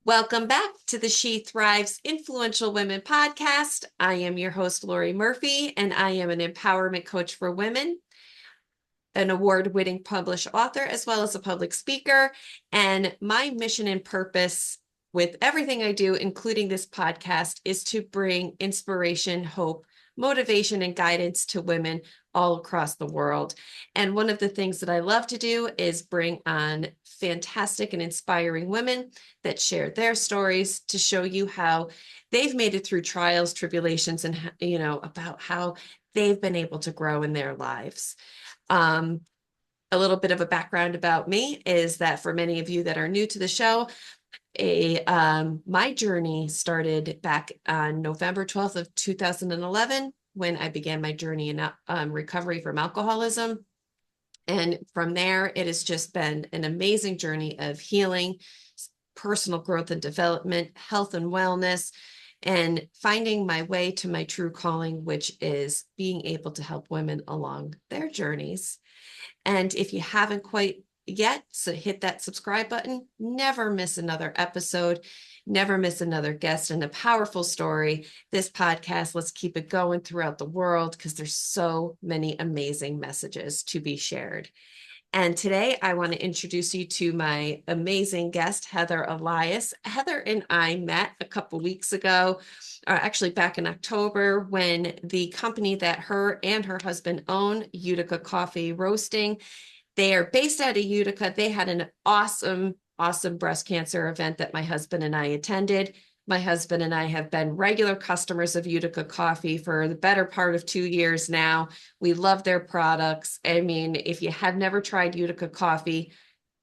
Welcome back to the She Thrives Influential Women podcast. I am your host, Lori Murphy, and I am an empowerment coach for women, an award-winning published author, as well as a public speaker. And my mission and purpose with everything I do, including this podcast, is to bring inspiration, hope, motivation, and guidance to women all across the world. And one of the things that I love to do is bring on fantastic and inspiring women that share their stories to show you how they've made it through trials, tribulations, and, about how they've been able to grow in their lives. A little bit of a background about me is that for many of you that are new to the show, my journey started back on November 12th of 2011 when I began my journey in recovery from alcoholism. And from there, it has just been an amazing journey of healing, personal growth and development, health and wellness, and finding my way to my true calling, which is being able to help women along their journeys. And if you haven't quite yet, so hit that subscribe button. Never miss another episode. Never miss another guest and a powerful story. This podcast, let's keep it going throughout the world because there's so many amazing messages to be shared. And today I want to introduce you to my amazing guest, Heather Elias. Heather and I met a couple weeks ago, or actually back in October, when the company that her and her husband own, Utica Coffee Roasting, they are based out of Utica. They had an awesome breast cancer event that my husband and I attended. My husband and I have been regular customers of Utica Coffee for the better part of 2 years now. We love their products. I mean, if you have never tried Utica Coffee,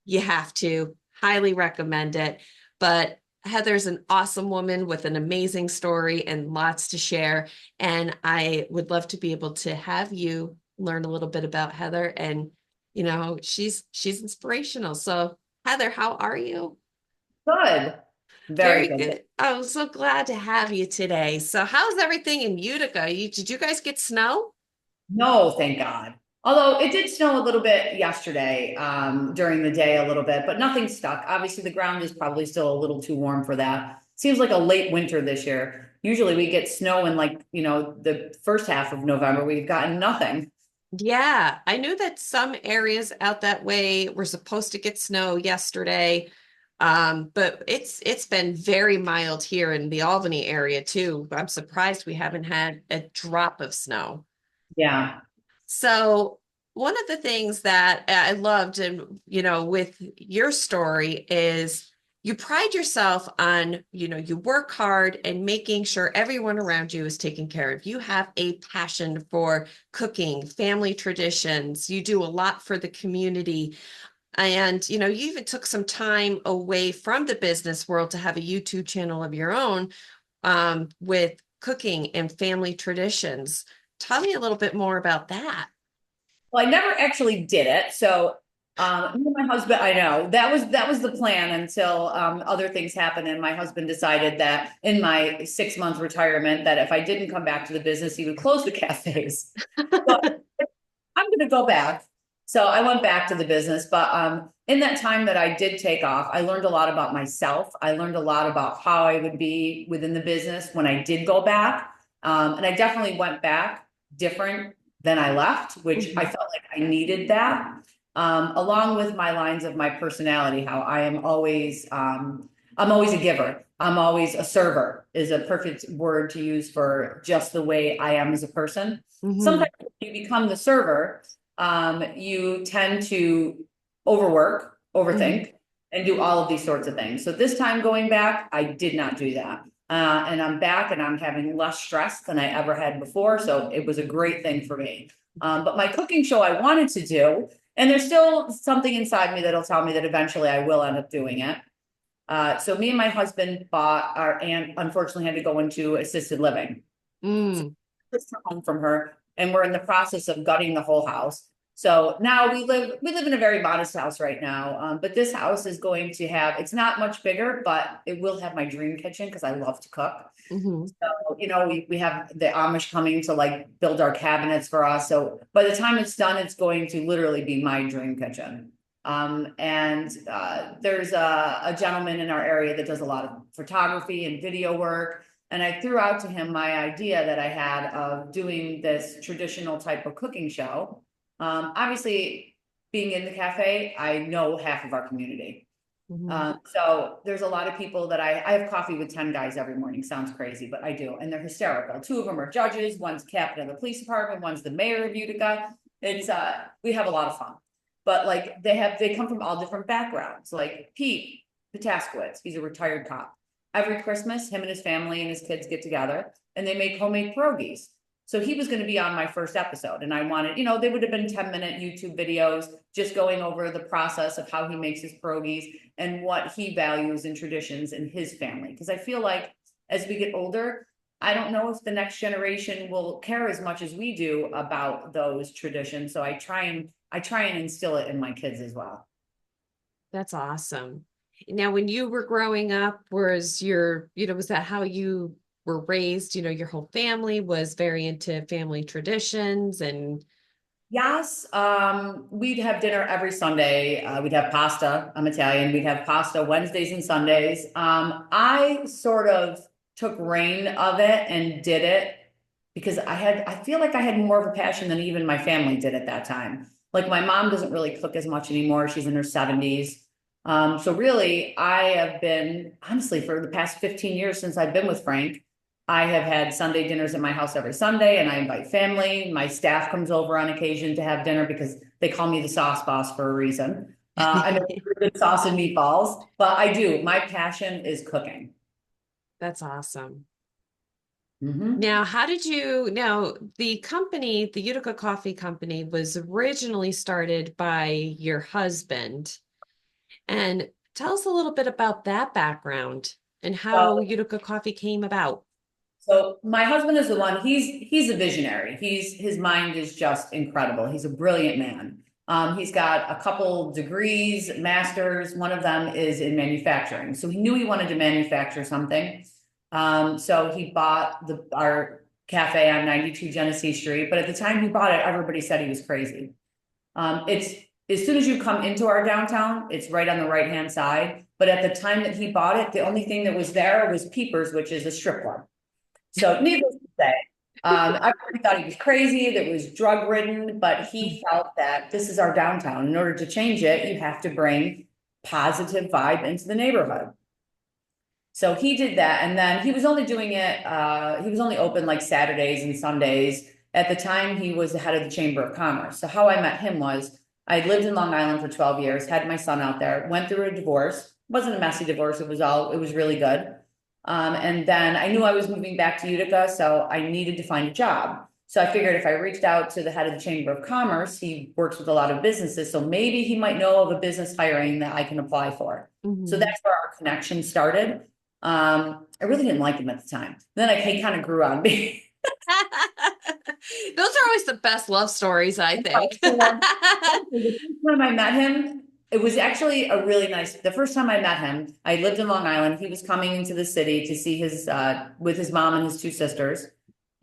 you have to. Highly recommend it. But Heather's an awesome woman with an amazing story and lots to share. And I would love to be able to have you learn a little bit about Heather. And, she's inspirational. So Heather, how are you? Good. Very Very good. good. I'm so glad to have you today. So how's everything in Utica? Did you guys get snow? No, thank God. Although it did snow a little bit yesterday, during the day a little bit, but nothing stuck. Obviously, the ground is probably still a little too warm for that. Seems like a late winter this year. Usually we get snow in the first half of November. We've gotten nothing. Yeah, I knew that some areas out that way were supposed to get snow yesterday. But it's been very mild here in the Albany area too. I'm surprised we haven't had a drop of snow. Yeah. So one of the things that I loved and with your story is you pride yourself on, you work hard and making sure everyone around you is taken care of. You have a passion for cooking, family traditions. You do a lot for the community. And, you even took some time away from the business world to have a YouTube channel of your own with cooking and family traditions. Tell me a little bit more about that. Well, I never actually did it. So, me and my husband, I know that was the plan until other things happened, and my husband decided that in my 6 month retirement, that if I didn't come back to the business, he would close the cafes. So I'm going to go back. So I went back to the business, but in that time that I did take off, I learned a lot about myself. I learned a lot about how I would be within the business when I did go back, and I definitely went back different than I left, which I felt like I needed that, along with my lines of my personality, how I am always, I'm always a giver. I'm always a server is a perfect word to use for just the way I am as a person. Mhm. Sometimes when you become the server, you tend to overwork, Mhm. overthink, and do all of these sorts of things. So this time going back, I did not do that. And I'm back and I'm having less stress than I ever had before. So it was a great thing for me. But my cooking show I wanted to do, and there's still something inside me that'll tell me that eventually I will end up doing it. So me and my husband bought our aunt, unfortunately had to go into assisted living. So Mm. just home from her, and we're in the process of gutting the whole house. So now we live in a very modest house right now. But this house is going to have, it's not much bigger, but it will have my dream kitchen because I love to cook. Mhm. So, we have the Amish coming to like build our cabinets for us. So by the time it's done, it's going to literally be my dream kitchen. There's a gentleman in our area that does a lot of photography and video work. And I threw out to him my idea that I had of doing this traditional type of cooking show. Obviously, being in the cafe, I know half of our community. Mhm. So there's a lot of people that I have coffee with 10 guys every morning. Sounds crazy, but I do. And they're hysterical. Two of them are judges. One's captain of the police department. One's the mayor of Utica. We have a lot of fun, but like they come from all different backgrounds. Like Pete Pataskowitz, he's a retired cop. Every Christmas, him and his family and his kids get together and they make homemade pierogies. So he was going to be on my first episode and I wanted, they would have been 10-minute YouTube videos just going over the process of how he makes his pierogies and what he values in traditions in his family. Because I feel like as we get older, I don't know if the next generation will care as much as we do about those traditions. So I try and instill it in my kids as well. That's awesome. Now, when you were growing up, was that how you were raised? Your whole family was very into family traditions and Yes, we'd have dinner every Sunday. We'd have pasta. I'm Italian. We'd have pasta Wednesdays and Sundays. I sort of took reign of it and did it because I feel like I had more of a passion than even my family did at that time. Like my mom doesn't really cook as much anymore. She's in her 70s. So really, I have been, honestly, for the past 15 years since I've been with Frank, I have had Sunday dinners at my house every Sunday and I invite family. My staff comes over on occasion to have dinner because they call me the sauce boss for a reason. I make good sauce and meatballs, but I do. My passion is cooking. that's awesome. Mhm. Now, the company, the Utica Coffee Company, was originally started by your husband. And tell us a little bit about that background and how So Utica Coffee came about. So my husband is the one, he's a visionary. His mind is just incredible. He's a brilliant man. He's got a couple degrees, masters. One of them is in manufacturing. So he knew he wanted to manufacture something. So he bought our cafe on 92 Genesee Street. But at the time he bought it, everybody said he was crazy. It's as soon as you come into our downtown, it's right on the right-hand side. But at the time that he bought it, the only thing that was there was Peepers, which is a strip club. So needless to say, I thought he was crazy, that was drug ridden, but he felt that this is our downtown. In order to change it, you have to bring positive vibe into the neighborhood. So he did that. And then he was only doing it, he was only open like Saturdays and Sundays. At the time, he was the head of the Chamber of Commerce. So how I met him was I lived in Long Island for 12 years, had my son out there, went through a divorce. It wasn't a messy divorce, it was really good. And then I knew I was moving back to Utica, so I needed to find a job. So I figured if I reached out to the head of the Chamber of Commerce, he works with a lot of businesses, so maybe he might know of a business hiring that I can apply for. So Mhm. that's where our connection started. I really didn't like him at the time. Then he kind of grew on me. Those are always the best love stories, I think. The first time I met him, it was actually the first time I met him, I lived in Long Island. He was coming into the city to see with his mom and his two sisters.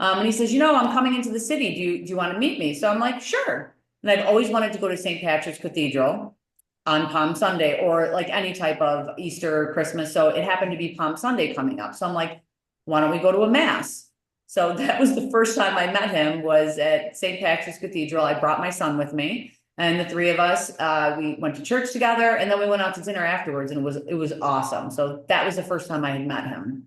And he says, I'm coming into the city. Do you want to meet me? So I'm like, sure. And I've always wanted to go to St. Patrick's Cathedral on Palm Sunday or like any type of Easter or Christmas. So it happened to be Palm Sunday coming up. So I'm like, why don't we go to a mass? So that was the first time I met him was at St. Patrick's Cathedral. I brought my son with me and the three of us, we went to church together and then we went out to dinner afterwards and it was awesome. So that was the first time I had met him.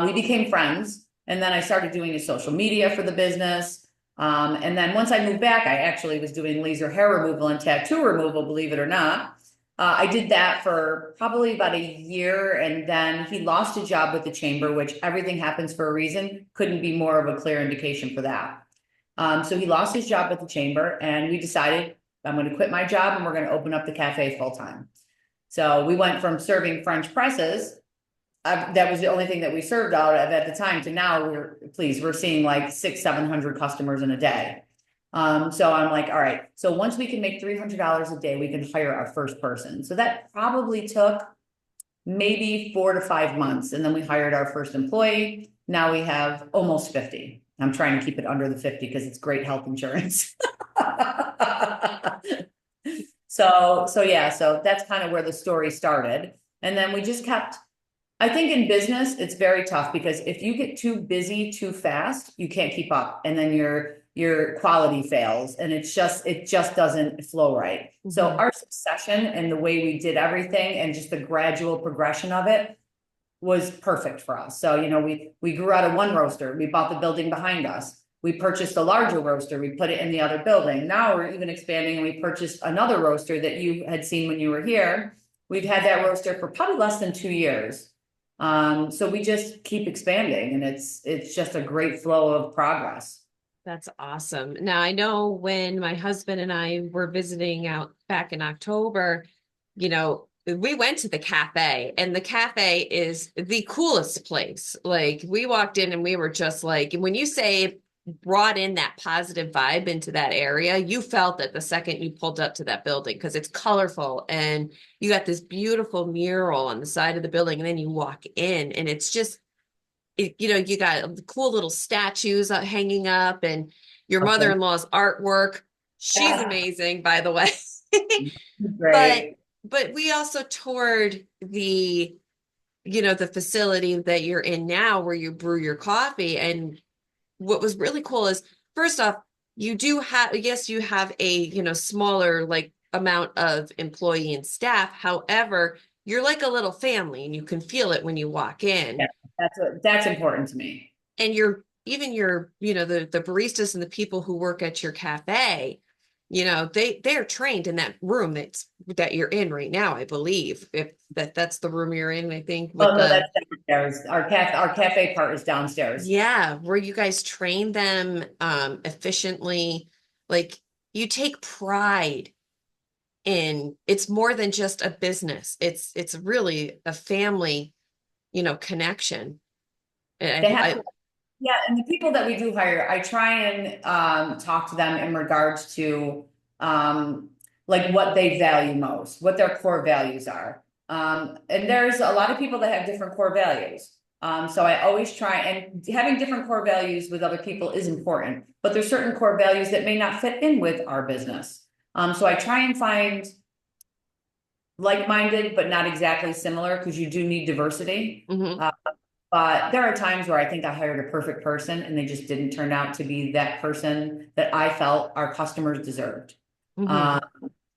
We became friends and then I started doing his social media for the business. And then once I moved back, I actually was doing laser hair removal and tattoo removal, believe it or not. I did that for probably about a year and then he lost a job with the chamber, which everything happens for a reason. Couldn't be more of a clear indication for that. So he lost his job at the chamber and we decided I'm going to quit my job and we're going to open up the cafe full time. So we went from serving French presses. That was the only thing that we served out of at the time to now we're seeing like 600-700 customers in a day. So I'm like, all right, so once we can make $300 a day, we can hire our first person. So that probably took maybe 4 to 5 months. And then we hired our first employee. Now we have almost 50. I'm trying to keep it under the 50 because it's great health insurance. So that's kind of where the story started. And then we just kept, I think in business, it's very tough because if you get too busy too fast, you can't keep up and then your quality fails and it just doesn't flow right. So Mhm. our succession and the way we did everything and just the gradual progression of it was perfect for us. So, we grew out of one roaster. We bought the building behind us. We purchased a larger roaster. We put it in the other building. Now we're even expanding and we purchased another roaster that you had seen when you were here. We've had that roaster for probably less than 2 years. So we just keep expanding and it's just a great flow of progress. That's awesome. Now, I know when my husband and I were visiting out back in October, we went to the cafe, and the cafe is the coolest place. Like, we walked in and we were just like, when you say brought in that positive vibe into that area, you felt it the second you pulled up to that building because it's colorful and you got this beautiful mural on the side of the building, and then you walk in and it's just you got cool little statues hanging up and your Okay. mother-in-law's artwork. She's Yeah. amazing, by the way. But Great. but we also toured the facility that you're in now where you brew your coffee. And what was really cool is, first off, you do have, yes, you have a, smaller like amount of employee and staff. However, you're like a little family and you can feel it when you walk Yeah, in. that's important to me. And the baristas and the people who work at your cafe, they're trained in that room that you're in right now, I believe. If that's the room you're in, I think, with Oh, no, the, that's downstairs. Our cafe part is downstairs. yeah, where you guys train them efficiently. Like, you take pride in, it's more than just a business. It's really a family, connection. They And have I to. Yeah, and the people that we do hire, I try and talk to them in regards to like what they value most, what their core values are. And there's a lot of people that have different core values. So I always try, and having different core values with other people is important, but there's certain core values that may not fit in with our business. So I try and find like-minded, but not exactly similar, because you do need diversity. mhm, But there are times where I think I hired a perfect person and they just didn't turn out to be that person that I felt our customers deserved. mhm. Uh,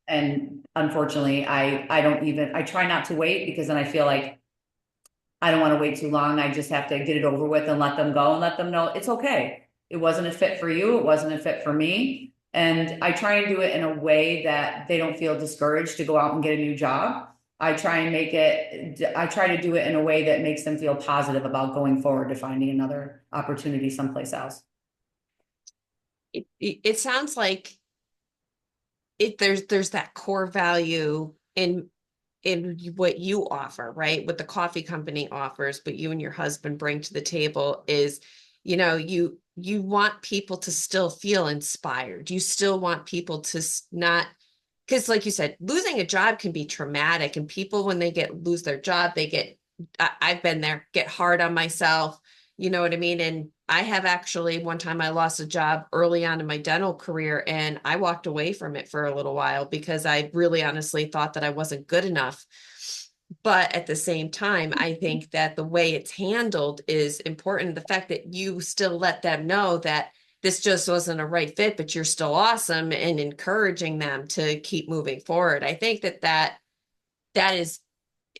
and unfortunately, I try not to wait because then I feel like I don't want to wait too long. I just have to get it over with and let them go and let them know it's okay. It wasn't a fit for you. It wasn't a fit for me. And I try and do it in a way that they don't feel discouraged to go out and get a new job. I try to do it in a way that makes them feel positive about going forward to finding another opportunity someplace else. It sounds like there's that core value in what you offer, right? What the coffee company offers, but you and your husband bring to the table is, you want people to still feel inspired. You still want people to not, because like you said, losing a job can be traumatic, and people, when they lose their job, they get, I've been there, get hard on myself. You know what I mean? And I have actually, one time I lost a job early on in my dental career, and I walked away from it for a little while because I really honestly thought that I wasn't good enough. But at the same time, I think that the way it's handled is important. The fact that you still let them know that this just wasn't a right fit, but you're still awesome, and encouraging them to keep moving forward. I think that is,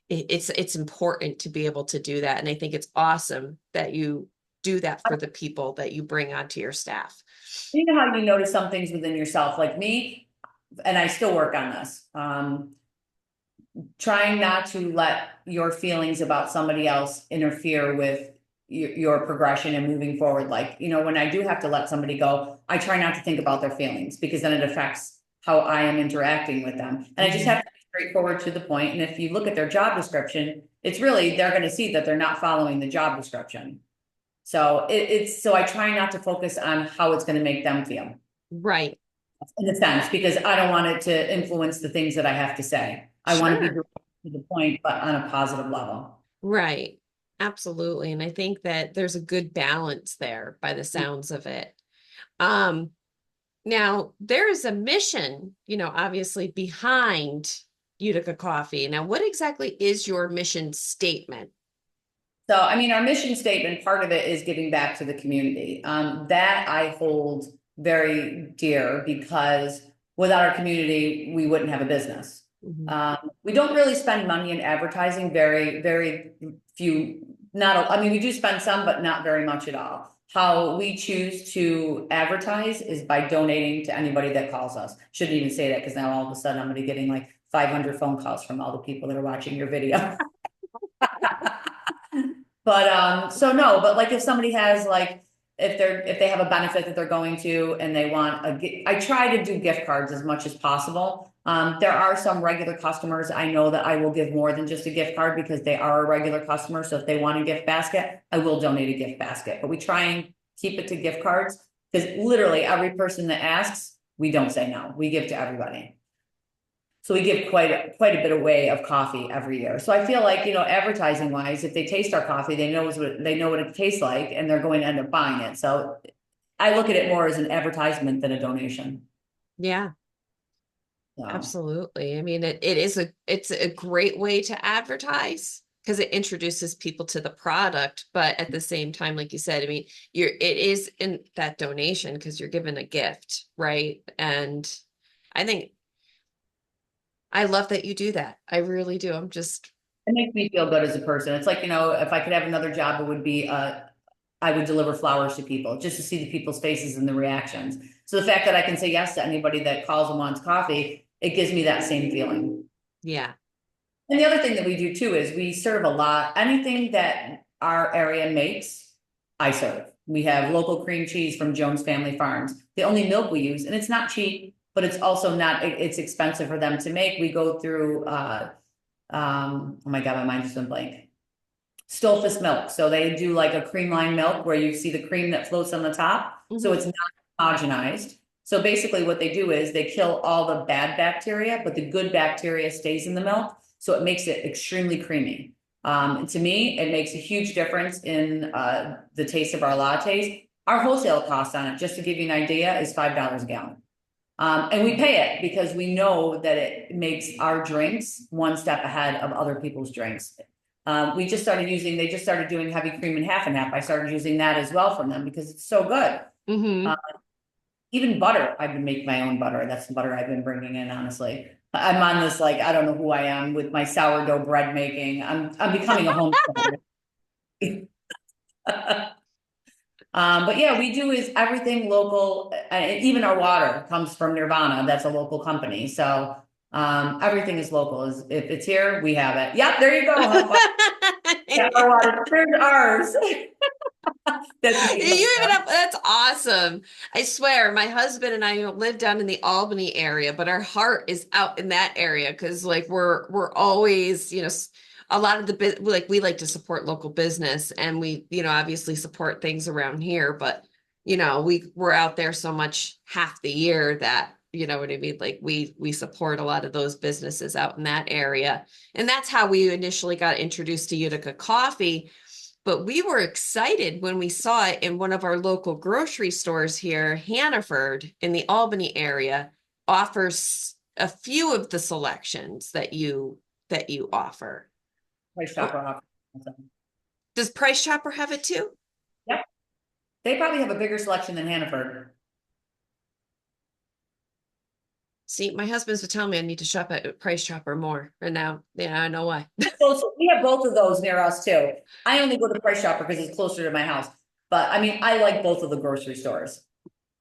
it's important to be able to do that. And I think it's awesome that you do that for the people that you bring onto your staff. You know how you notice some things within yourself, like me, and I still work on this. Trying not to let your feelings about somebody else interfere with your progression and moving forward. Like, when I do have to let somebody go, I try not to think about their feelings because then it affects how I am interacting with them. And I just Mhm. have to be straightforward to the point. And if you look at their job description, it's really, they're going to see that they're not following the job description. So I try not to focus on how it's going to make them feel Right. in a sense, because I don't want it to influence the things that I have to say. I want to be Sure. direct to the point, but on a positive level. Right. Absolutely. And I think that there's a good balance there by the sounds of it. Um, Now, there is a mission, obviously behind Utica Coffee. Now, what exactly is your mission statement? So, I mean, our mission statement, part of it is giving back to the community. That I hold very dear because without our community, we wouldn't have a business. Mhm. We don't really spend money in advertising, very, very few, not, I mean, we do spend some, but not very much at all. How we choose to advertise is by donating to anybody that calls us. Shouldn't even say that because now all of a sudden I'm going to be getting like 500 phone calls from all the people that are watching your video. But so no, but like if somebody has like if they have a benefit that they're going to and they want I try to do gift cards as much as possible. There are some regular customers I know that I will give more than just a gift card because they are a regular customer. So if they want a gift basket, I will donate a gift basket. But we try and keep it to gift cards because literally every person that asks, we don't say no. We give to everybody. So we give quite a bit away of coffee every year. So I feel like, advertising wise, if they taste our coffee, they know what it tastes like and they're going to end up buying it. So I look at it more as an advertisement than a donation. Yeah, So absolutely. I mean, it's a great way to advertise because it introduces people to the product, but at the same time, like you said, I mean, it is in that donation because you're given a gift, right? And I think I love that you do that. I really do. it makes me feel good as a person. It's like, if I could have another job, it would be I would deliver flowers to people just to see the people's faces and the reactions. So the fact that I can say yes to anybody that calls and wants coffee, it gives me that same feeling. Yeah. And the other thing that we do too is we serve a lot, anything that our area makes, I serve. We have local cream cheese from Jones Family Farms. The only milk we use, and it's not cheap, but it's also not, it's expensive for them to make. We go through, oh my God, my mind just went blank. Stolfus milk. So they do like a cream line milk where you see the cream that floats on the top. So Mhm. it's not homogenized. So basically what they do is they kill all the bad bacteria, but the good bacteria stays in the milk. So it makes it extremely creamy. And to me, it makes a huge difference in the taste of our lattes. Our wholesale cost on it, just to give you an idea, is $5 a gallon. And we pay it because we know that it makes our drinks one step ahead of other people's drinks. They just started doing heavy cream and half. I started using that as well from them because it's so good. Mhm. Even butter, I've been making my own butter. That's the butter I've been bringing in, honestly. I'm on this, like, I don't know who I am with my sourdough bread making. I'm becoming a homesteader. But yeah, we do is everything local, and even our water comes from Nirvana. That's a local company. So everything is local. If it's here, we have it. Yep, there you go. Yeah, our water, there's ours. That's me. That's awesome. I swear, my husband and I live down in the Albany area, but our heart is out in that area because like we're always, a lot of like we like to support local business and we, obviously support things around here, but we're out there so much half the year that, you know what I mean? Like we support a lot of those businesses out in that area. And that's how we initially got introduced to Utica Coffee, but we were excited when we saw it in one of our local grocery stores here. Hannaford in the Albany area offers a few of the selections that you offer. Price Oh, Chopper offers. does Price Chopper have it too? Yep. They probably have a bigger selection than Hannaford. See, my husband's been telling me I need to shop at Price Chopper more, and now, yeah, I know why. So we have both of those near us too. I only go to Price Chopper because it's closer to my house. But I mean, I like both of the grocery stores.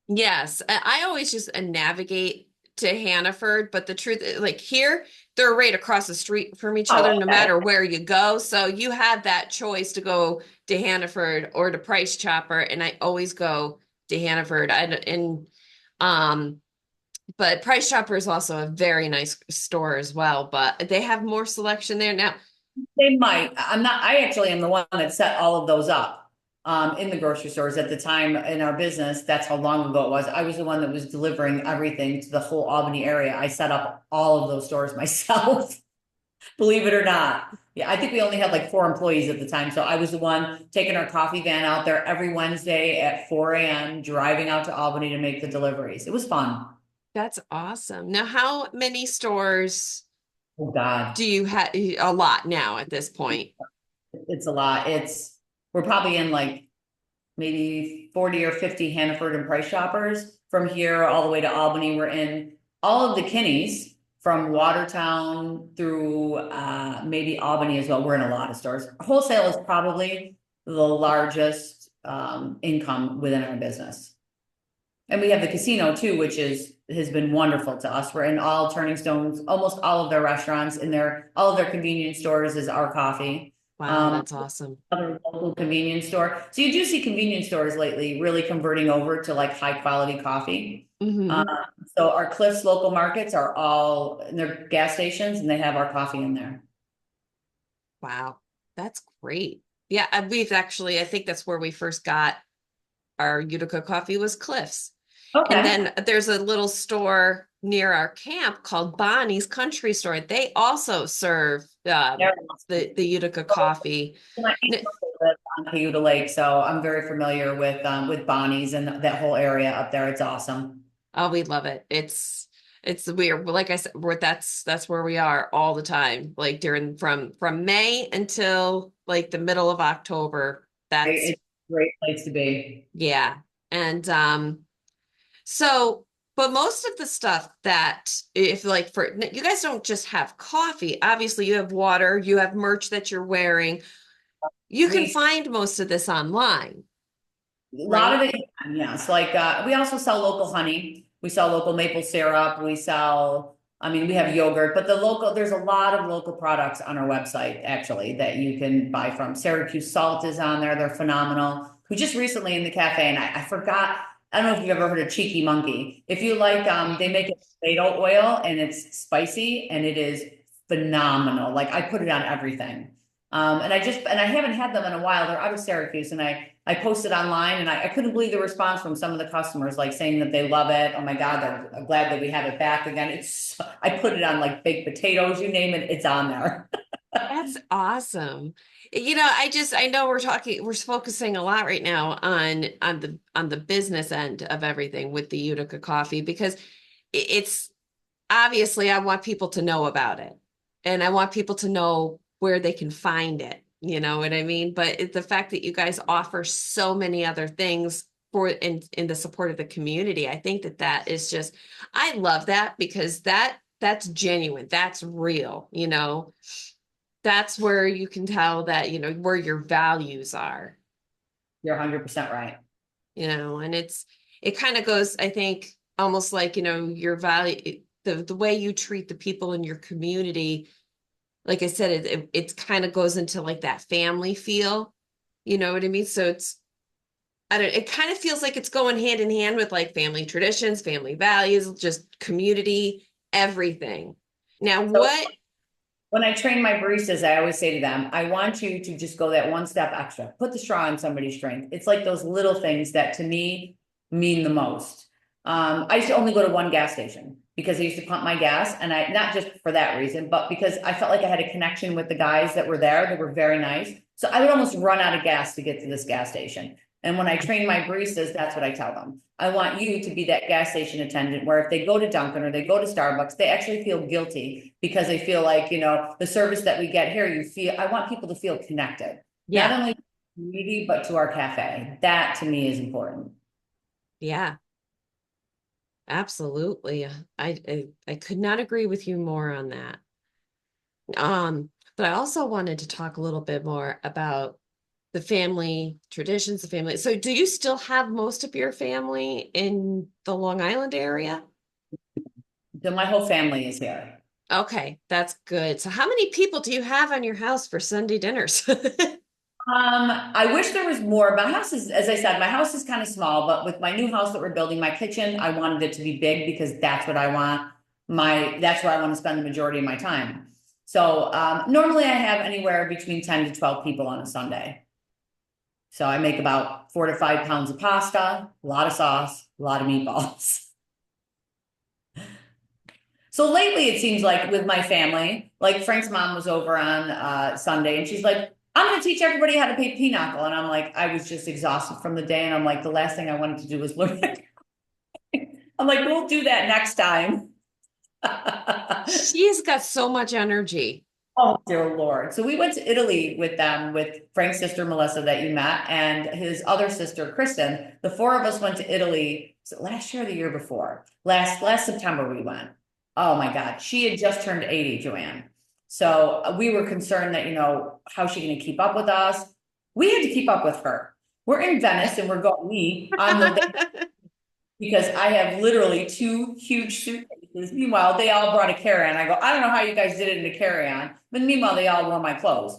Yes, I always just navigate to Hannaford, but the truth, like here, they're right across the street from each other, Oh, no okay. matter where you go. So you have that choice to go to Hannaford or to Price Chopper, and I always go to Hannaford. Um, but Price Chopper is also a very nice store as well, but they have more selection there now. They might. I actually am the one that set all of those up. In the grocery stores at the time in our business, that's how long ago it was. I was the one that was delivering everything to the whole Albany area. I set up all of those stores myself. believe it or not. Yeah, I think we only had like 4 employees at the time. So I was the one taking our coffee van out there every Wednesday at 4 a.m., driving out to Albany to make the deliveries. It was fun. That's awesome. Now, how many stores Oh God, do you have? A lot now at this point. it's a lot. We're probably in like maybe 40 or 50 Hannaford and Price Shoppers. From here all the way to Albany, we're in all of the Kinneys from Watertown through maybe Albany as well. We're in a lot of stores. Wholesale is probably the largest income within our business. And we have the casino too, which has been wonderful to us. We're in all Turning Stones, almost all of their restaurants, in their all of their convenience stores is our coffee. Wow, Um, that's awesome. Other local convenience store. So you do see convenience stores lately really converting over to like high quality coffee. Um, Hmm. so our Cliffs local markets are all in their gas stations and they have our coffee in there. Wow, that's great. Yeah, we've actually, I think that's where we first got our Utica coffee was Cliff's. And Okay. then there's a little store near our camp called Bonnie's Country Store. They also serve They're the Utica coffee. My aunt N- lives on Cayuga Lake, so I'm very familiar with Bonnie's and that whole area up there. It's awesome. Oh, we love it. It's weird. Like I said, that's where we are all the time. Like during from May until like the middle of October. That's It's a great place to be. yeah. And so, but most of the stuff that if like for you guys don't just have coffee, obviously you have water, you have merch that you're wearing. You can We find most of this online, A lot of right? it, yes. Like we also sell local honey. We sell local maple syrup. I mean, we have yogurt, but there's a lot of local products on our website actually that you can buy from. Syracuse salt is on there. They're phenomenal. We just recently in the cafe, and I forgot, I don't know if you've ever heard of Cheeky Monkey. If you like, they make it tomato oil and it's spicy and it is phenomenal. Like I put it on everything. And I haven't had them in a while. They're out of Syracuse and I posted online and I couldn't believe the response from some of the customers, like saying that they love it. Oh my God, they're glad that we have it back again. I put it on like baked potatoes, you name it, it's on there. That's awesome. I know we're focusing a lot right now on the business end of everything with the Utica coffee because it's obviously I want people to know about it and I want people to know where they can find it. You know what I mean? But the fact that you guys offer so many other things for in the support of the community, I think that is just I love that because that's genuine. That's real, that's where you can tell that, where your values are, You're 100% right. and it kind of goes, I think, almost like, your value, the way you treat the people in your community. Like I said, it kind of goes into like that family feel, you know what I mean? So it kind of feels like it's going hand in hand with like family traditions, family values, just community, everything. Now, So what when I train my baristas, I always say to them, I want you to just go that one step extra, put the straw in somebody's drink. It's like those little things that to me mean the most. I used to only go to one gas station because I used to pump my gas and not just for that reason, but because I felt like I had a connection with the guys that were there. They were very nice. So I would almost run out of gas to get to this gas station. And when I train my baristas, that's what I tell them. I want you to be that gas station attendant where if they go to Dunkin' or they go to Starbucks, they actually feel guilty because they feel like, the service that we get here, I want people to feel connected, not yeah, only to the community, but to our cafe. That to me is important. yeah. Absolutely. I could not agree with you more on that. But I also wanted to talk a little bit more about the family traditions, the family. So do you still have most of your family in the Long Island area? So my whole family is here. Okay, that's good. So how many people do you have on your house for Sunday dinners? I wish there was more. My house is, as I said, my house is kind of small, but with my new house that we're building, my kitchen, I wanted it to be big because that's what I want. That's where I want to spend the majority of my time. So, normally I have anywhere between 10 to 12 people on a Sunday. So I make about 4 to 5 pounds of pasta, a lot of sauce, a lot of meatballs. So lately, it seems like with my family, like Frank's mom was over on Sunday, and she's like, "I'm going to teach everybody how to play pinochle," and I'm like, I was just exhausted from the day, and I'm like, the last thing I wanted to do was learn. I'm like, we'll do that next time. She's got so much energy. Oh, dear Lord. So we went to Italy with them, with Frank's sister, Melissa, that you met, and his other sister, Kristen. The four of us went to Italy. Was it last year or the year before? Last September we went. Oh my God. She had just turned 80, Joanne. So we were concerned that, how's she going to keep up with us? We had to keep up with her. We're in Venice and we're going, on the because I have literally two huge suitcases. Meanwhile, they all brought a carry-on. I go, I don't know how you guys did it in a carry-on, but meanwhile, they all wore my clothes.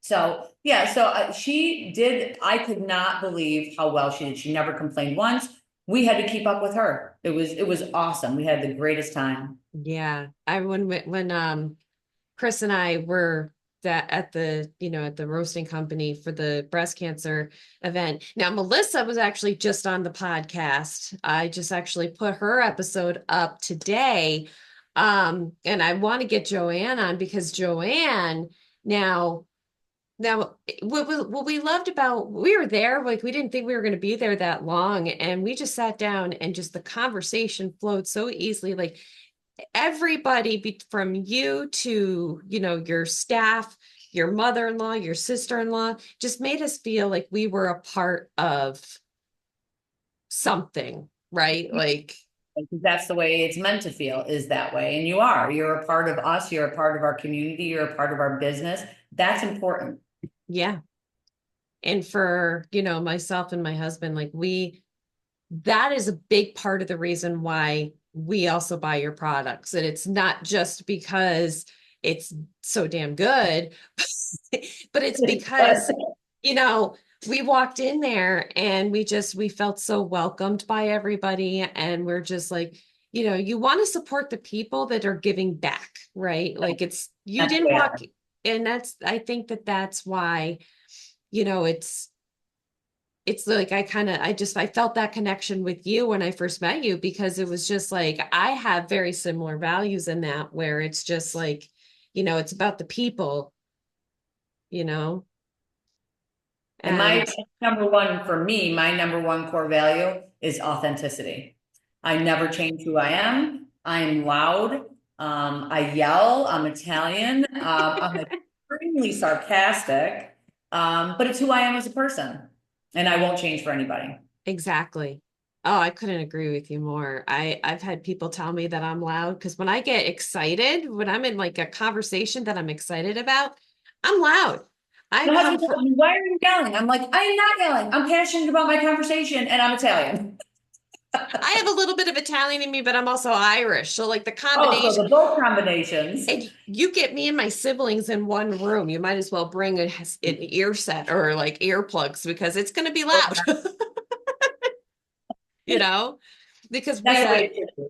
So yeah, so she did. I could not believe how well she did. She never complained once. We had to keep up with her. It was awesome. We had the greatest time. Yeah. When Chris and I were that at the roasting company for the breast cancer event. Now, Melissa was actually just on the podcast. I just actually put her episode up today. And I want to get Joanne on because Joanne now what we loved about we were there, like we didn't think we were going to be there that long, and we just sat down and just the conversation flowed so easily. Like everybody from you to, your staff, your mother-in-law, your sister-in-law, just made us feel like we were a part of something, right? Like, That's the way it's meant to feel, is that way. And you're a part of us. You're a part of our community. You're a part of our business. That's important. yeah. And for, myself and my husband, like that is a big part of the reason why we also buy your products. And it's not just because it's so damn good, but it's because, we walked in there and we felt so welcomed by everybody. And we're just like, you want to support the people that are giving back, right? Like you That's didn't fair. walk, and I think that's why, it's like I felt that connection with you when I first met you, because it was just like I have very similar values in that, where it's just like, it's about the people, you know, And and my number one core value is authenticity. I never change who I am. I'm loud. I yell. I'm Italian. I'm extremely sarcastic. But it's who I am as a person. And I won't change for anybody. exactly. Oh, I couldn't agree with you more. I've had people tell me that I'm loud because when I get excited, when I'm in like a conversation that I'm excited about, I'm loud. I My come husband from told me, "Why are you yelling?" I'm like, "I am not yelling. I'm passionate about my conversation and I'm Italian." I have a little bit of Italian in me, but I'm also Irish. So like the Oh, so combination, the both combinations. and you get me and my siblings in one room, you might as well bring an ear set or like earplugs because it's going to be loud, you know, because That's the way it is.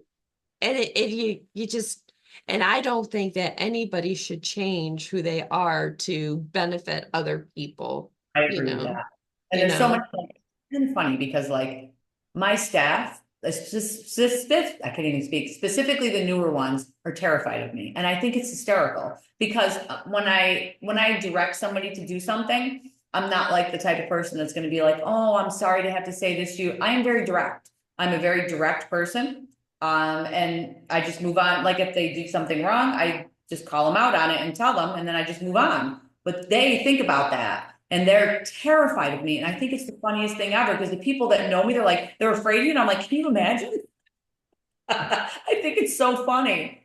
and you just, and I don't think that anybody should change who they are to benefit other people, I you agree with know, that. And there's so much, know, it's funny because like my staff, it's just, I can't even speak, specifically the newer ones are terrified of me. And I think it's hysterical because when I direct somebody to do something, I'm not like the type of person that's going to be like, "Oh, I'm sorry to have to say this to you." I am very direct. I'm a very direct person. And I just move on. Like if they do something wrong, I just call them out on it and tell them, and then I just move on. But they think about that. And they're terrified of me. And I think it's the funniest thing ever because the people that know me, they're afraid of you. And I'm like, can you imagine? I think it's so funny.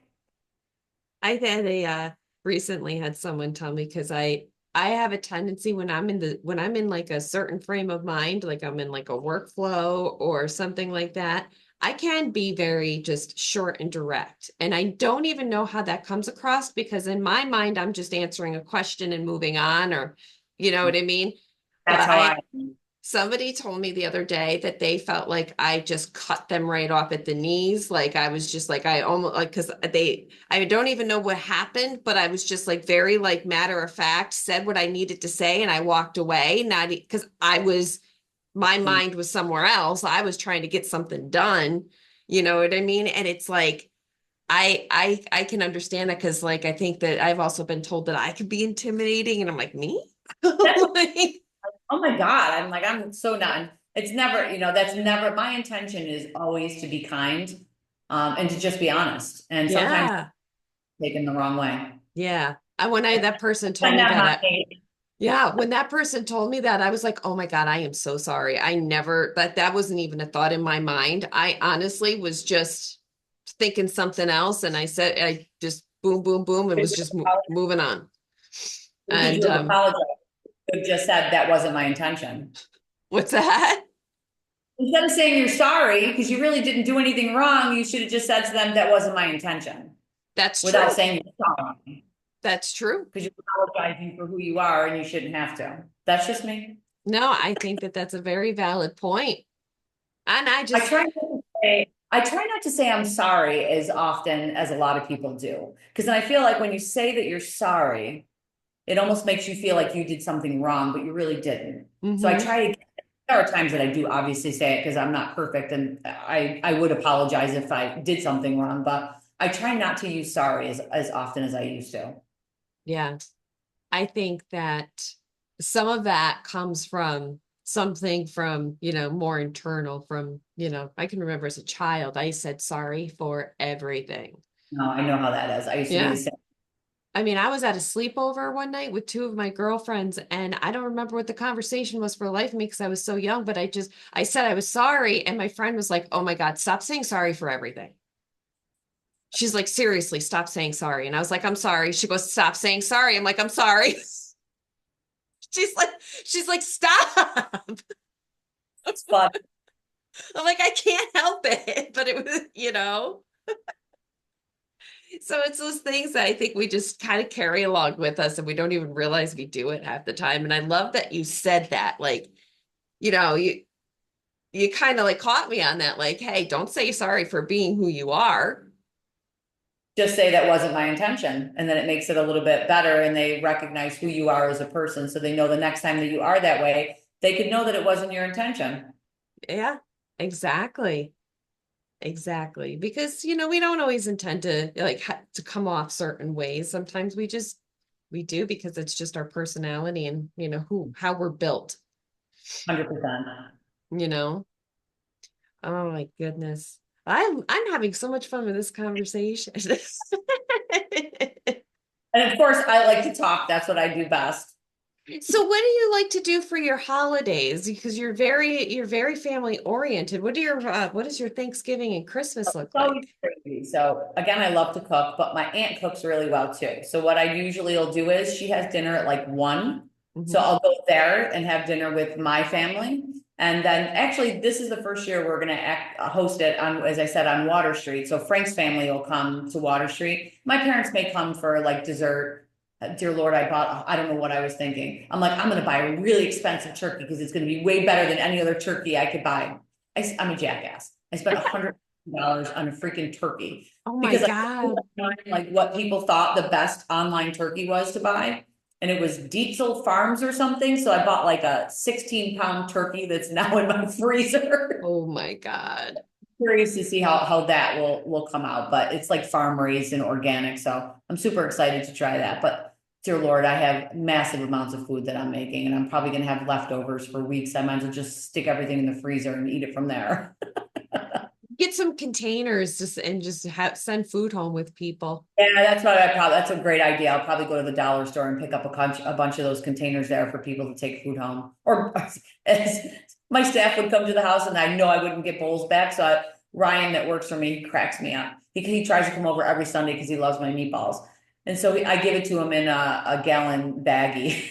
I had recently had someone tell me because I have a tendency when I'm in like a certain frame of mind, like I'm in like a workflow or something like that, I can be very just short and direct. And I don't even know how that comes across because in my mind, I'm just answering a question and moving on, or you know what I mean? That's But how I somebody told me the other day that they felt like I just cut them right off at the knees. Like I was just like, I almost like, cause I don't even know what happened, but I was just like very like matter of fact, said what I needed to say. And I walked away, not because my mind was somewhere else. I was trying to get something done. You know what I mean? And it's like, I can understand it because like I think that I've also been told that I could be intimidating, and I'm like, me? That's, Like, oh my God, I'm like, I'm so not, it's never, that's never, my intention is always to be kind, and to just be honest. And sometimes yeah, taken the wrong way. yeah. I when I that person told I'm me not that yeah, when that person told me that, I was like, oh my God, I am so sorry. I never that wasn't even a thought in my mind. I honestly was just thinking something else, and I just boom, boom, boom, and was just moving on. Could And you have apologized? You have just said that wasn't my intention. what's that? Instead of saying you're sorry, because you really didn't do anything wrong, you should have just said to them that wasn't my intention That's without true. saying you're sorry. That's true. Because you're apologizing for who you are and you shouldn't have to. That's just me. No, I think that that's a very valid point. And I try not to say I'm sorry as often as a lot of people do. Because then I feel like when you say that you're sorry, it almost makes you feel like you did something wrong, but you really didn't. So I mhm. try to, there are times that I do obviously say it because I'm not perfect and I would apologize if I did something wrong, but I try not to use sorry as often as I used to. Yeah. I think that some of that comes from something from, more internal from, I can remember as a child, I said sorry for everything. No, I know how that is. I used to be the Yeah. same. I mean, I was at a sleepover one night with two of my girlfriends, and I don't remember what the conversation was for the life of me because I was so young, but I said I was sorry. And my friend was like, oh my God, stop saying sorry for everything. She's like, seriously, stop saying sorry. And I was like, I'm sorry. She goes, stop saying sorry. I'm like, I'm sorry. She's like, she's like, stop. It's fun. I'm like, I can't help it. But it was, so it's those things that I think we just kind of carry along with us and we don't even realize we do it half the time. And I love that you said that. Like, you know, you you kind of like caught me on that, like, hey, don't say sorry for being who you are. Just say that wasn't my intention. And then it makes it a little bit better and they recognize who you are as a person. So they know the next time that you are that way, they could know that it wasn't your intention. Yeah, exactly. Exactly. Because, we don't always intend to like to come off certain ways. Sometimes we do because it's just our personality and, how we're built, 100%. you know? Oh my goodness. I'm having so much fun with this conversation. And of course, I like to talk. That's what I do best. So what do you like to do for your holidays? Because you're very family oriented. What does your Thanksgiving and Christmas look It's always like? crazy. So again, I love to cook, but my aunt cooks really well too. So what I usually will do is she has dinner at like 1. So Mhm. I'll go there and have dinner with my family. And then actually, this is the first year we're gonna host it on, as I said, on Water Street. So Frank's family will come to Water Street. My parents may come for like dessert. Dear Lord, I don't know what I was thinking. I'm like, I'm gonna buy a really expensive turkey because it's gonna be way better than any other turkey I could buy. I'm a jackass. I spent $100 on a freaking turkey Oh my because God. like what people thought the best online turkey was to buy. And it was Diesel Farms or something. So I bought like a 16-pound turkey that's now in my freezer. Oh my God. Curious to see how that will come out, but it's like farm raised and organic. So I'm super excited to try that. But dear Lord, I have massive amounts of food that I'm making, and I'm probably gonna have leftovers for weeks. I might as well just stick everything in the freezer and eat it from there. Get some containers and just send food home with people. Yeah, that's a great idea. I'll probably go to the dollar store and pick up a bunch of those containers there for people to take food home. Or as my staff would come to the house and I know I wouldn't get bowls back. So Ryan that works for me, he cracks me up. He tries to come over every Sunday because he loves my meatballs. And so I give it to him in a gallon baggie.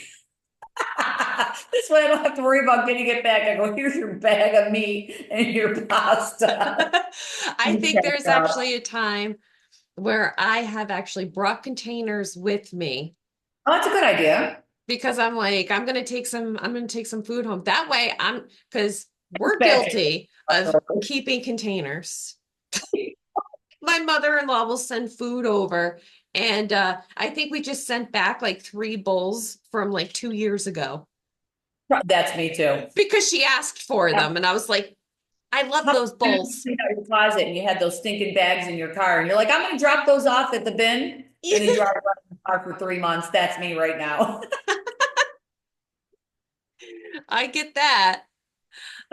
This way I don't have to worry about getting it back. I go, here's your bag of meat and your pasta. I think there's actually a time where I have actually brought containers with me Oh, that's a good idea. because I'm like, I'm going to take some food home. That way because we're Bag. guilty of keeping containers. My mother-in-law will send food over, and I think we just sent back like 3 bowls from like 2 years ago That's me too. because she asked for them, and I was like, I love How those about you bowls. clean out your closet and you had those stinking bags in your car and you're like, I'm gonna drop those off at the bin, and then drive around in the car for 3 months. That's me right now. I get that.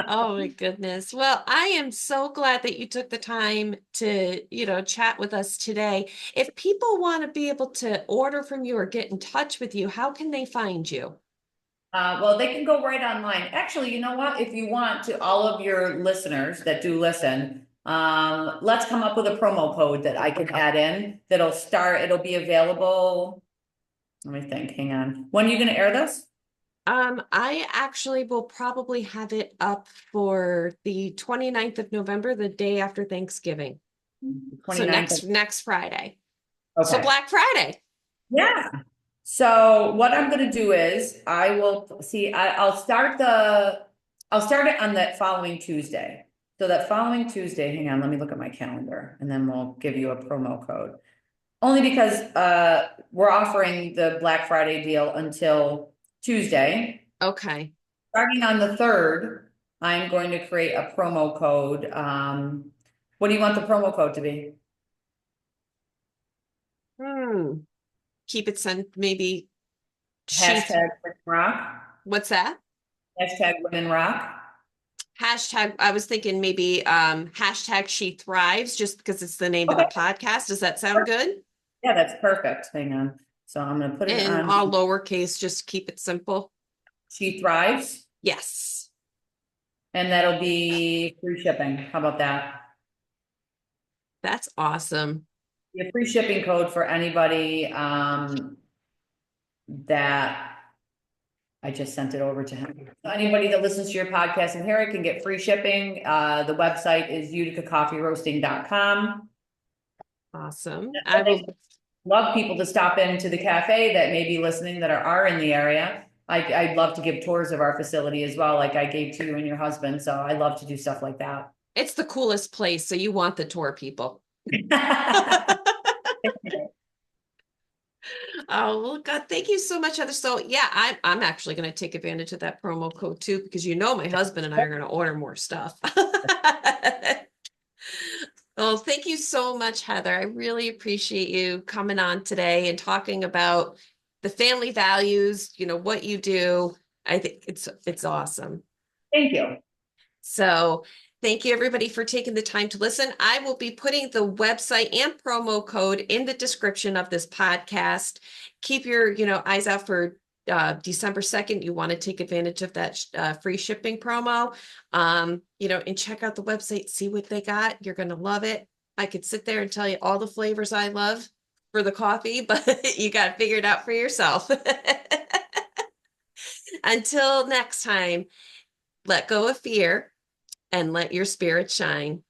Oh my goodness. Well, I am so glad that you took the time to, chat with us today. If people want to be able to order from you or get in touch with you, how can they find you? Well, they can go right online. Actually, you know what? If you want, to all of your listeners that do listen, let's come up with a promo code that I can add in it'll be available. Let me think, hang on. When are you gonna air this? I actually will probably have it up for the 29th of November, the day after Thanksgiving. So 29th. next Friday. So Okay. Black Friday. Yeah. So what I'm gonna do is I'll start it on that following Tuesday. So that following Tuesday, hang on, let me look at my calendar and then we'll give you a promo code. Only because we're offering the Black Friday deal until Tuesday. Okay. Starting on the 3rd, I'm going to create a promo code. What do you want the promo code to be? Hmm. Keep it sent, maybe sheath. Hashtag Women Rock. What's that? Hashtag Women Rock. Hashtag, I was thinking maybe hashtag She Thrives, just because it's the name of the Okay. podcast. Does that sound good? Yeah, that's perfect. Hang on. So I'm gonna put it And on all lowercase, just keep it simple. She Thrives, Yes, and that'll be free shipping. How about that? that's awesome. Be a free shipping code for anybody that I just sent it over to him. Anybody that listens to your podcast and here can get free shipping. The website is uticacoffeeroasting.com. Awesome. I And they will. love people to stop into the cafe that may be listening that are in the area. I'd love to give tours of our facility as well, like I gave to you and your husband. So I love to do stuff like that. It's the coolest place, so you want the tour people. Oh, well, God, thank you so much, Heather. So yeah, I'm actually going to take advantage of that promo code too, because my husband and I are going to order more stuff. Well, thank you so much, Heather. I really appreciate you coming on today and talking about the family values, what you do. I think it's awesome. Thank you. So thank you everybody for taking the time to listen. I will be putting the website and promo code in the description of this podcast. Keep your, eyes out for December 2nd. You want to take advantage of that free shipping promo. And check out the website, see what they got. You're going to love it. I could sit there and tell you all the flavors I love for the coffee, but you got to figure it out for yourself. Until next time, let go of fear and let your spirit shine.